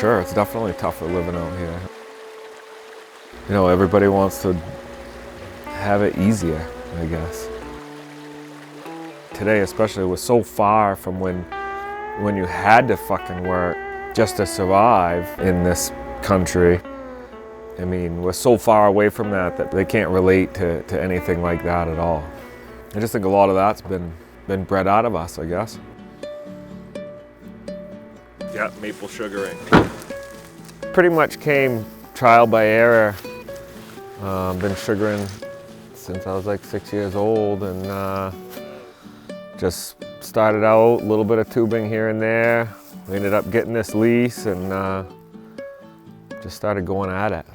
sure, it's definitely tougher living out here. You know, everybody wants to have it easier, I guess. Today especially, we're so far from when you had to fucking work just to survive in this country. I mean, we're so far away from that they can't relate to anything like that at all. I just think a lot of that's been bred out of us, I guess. Yeah, maple sugaring. Pretty much came trial by error. Been sugaring since I was like 6 years old, and just started out a little bit of tubing here and there. We ended up getting this lease and just started going at it.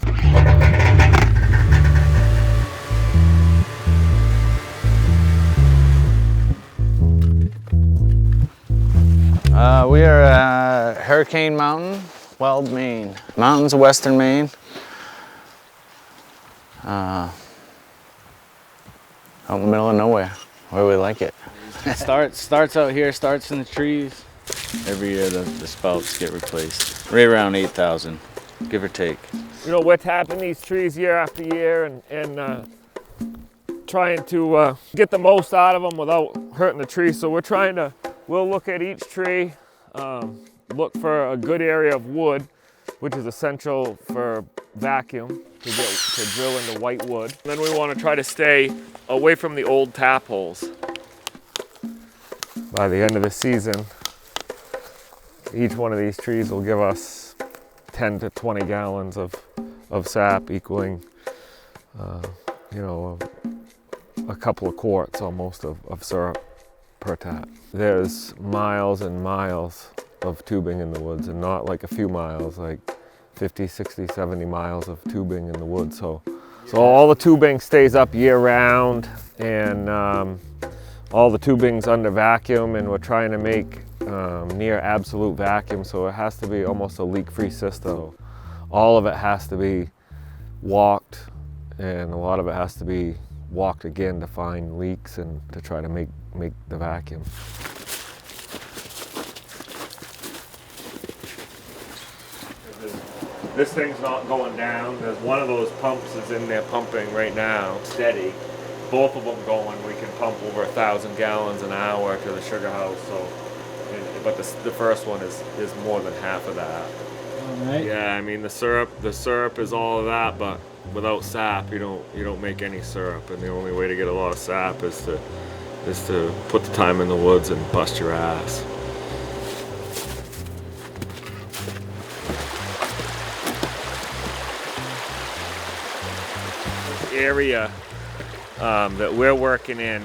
We are at Hurricane Mountain, Weld, Maine. Mountains of western Maine. Out in the middle of nowhere, where we like it. Starts out here, starts in the trees. Every year the spouts get replaced. Right around 8,000, give or take. You know, we're tapping these trees year after year and trying to get the most out of them without hurting the tree. So we'll look at each tree, look for a good area of wood, which is essential for vacuum to drill into white wood. And then we want to try to stay away from the old tap holes. By the end of the season, each one of these trees will give us 10 to 20 gallons of sap, equaling, you know, a couple of quarts almost of syrup per tap. There's miles and miles of tubing in the woods, and not like a few miles, like 50, 60, 70 miles of tubing in the woods. So all the tubing stays up year round, and all the tubing's under vacuum, and we're trying to make near absolute vacuum, so it has to be almost a leak-free system. All of it has to be walked, and a lot of it has to be walked again to find leaks and to try to make the vacuum. This thing's not going down. There's one of those pumps is in there pumping right now, steady. Both of them going, we can pump over 1,000 gallons an hour to the sugar house. So, but the first one is more than half of that. All right. Yeah, I mean the syrup is all of that, but without sap, you don't make any syrup. And the only way to get a lot of sap is to put the time in the woods and bust your ass. The area that we're working in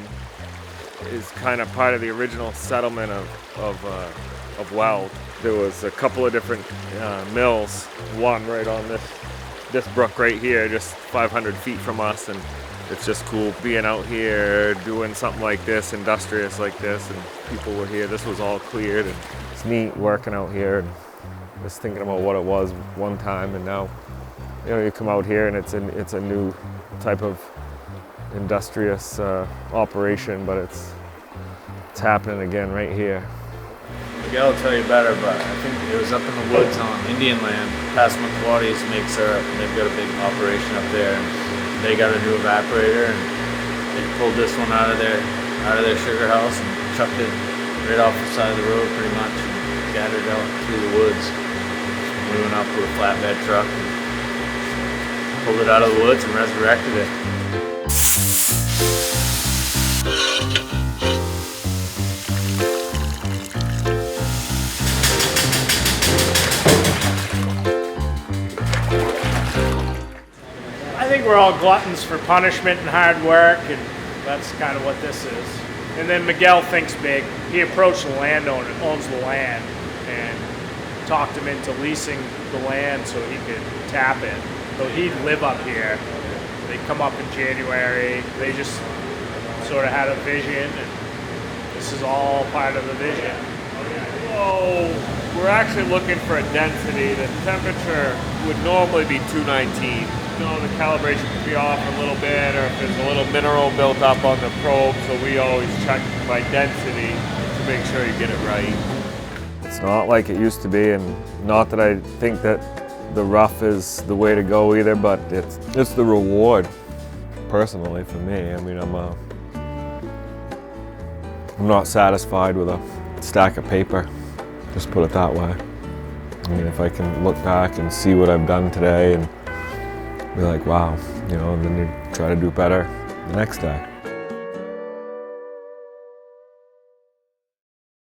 is kind of part of the original settlement of Weld. There was a couple of different mills, one right on this brook right here, just 500 feet from us, and it's just cool being out here doing something like this, industrious like this, and people were here. This was all cleared, and it's neat working out here, and just thinking about what it was one time, and now, you know, you come out here and it's a new type of industrious operation, but it's happening again right here. Miguel will tell you better, but I think it was up in the woods on Indian land, past quantities to make syrup, and they've got a big operation up there. And they got a new evaporator, and they pulled this one out of their sugar house and chucked it right off the side of the road, pretty much, and scattered out through the woods. We went up with a flatbed truck and pulled it out of the woods and resurrected it. I think we're all gluttons for punishment and hard work, and that's kind of what this is. And then Miguel thinks big. He approached the landowner, owns the land, and talked him into leasing the land so he could tap it. So he'd live up here. They come up in January. They just sort of had a vision, and this is all part of the vision. So we're actually looking for a density. The temperature would normally be 219. You know, the calibration could be off a little bit, or if there's a little mineral built up on the probe, so we always check by density to make sure you get it right. It's not like it used to be, and not that I think that the rough is the way to go either, but it's the reward, personally, for me. I mean, I'm not satisfied with a stack of paper, just put it that way. I mean, if I can look back and see what I've done today and be like, wow, you know, and then you try to do better the next day.